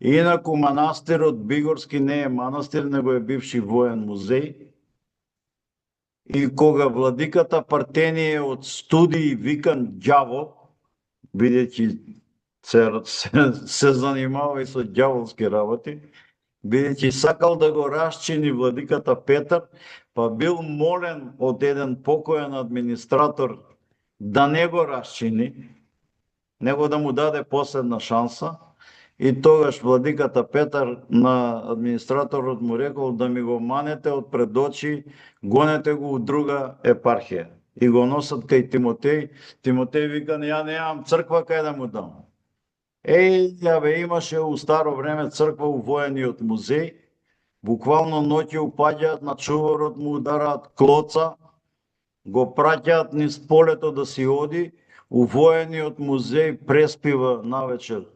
Инаку манастирот Бигорски не е манастир, него е бивши воен музеј. И кога владиката Партенije од студии викан ѓавол, бидејќи се занимава и со ѓаволски работи, бидејќи сакал да го расчини владиката Петар, па бил молен од еден покоен администратор да не го расчини, него да му даде последна шанса. И тогаш владиката Петар на администраторот му рекол да ми го манете од пред очи, гонете го у друга епархија. И го носат кај Тимотеј. Тимотеј вика, ја немам црква кај да му дам. Имаше у старо време црква у воениот музеј, буквално ноќе упаѓаат на чуворот, му удараат клоца, го праќаат низ полето да си оди, у воениот музеј преспива навечер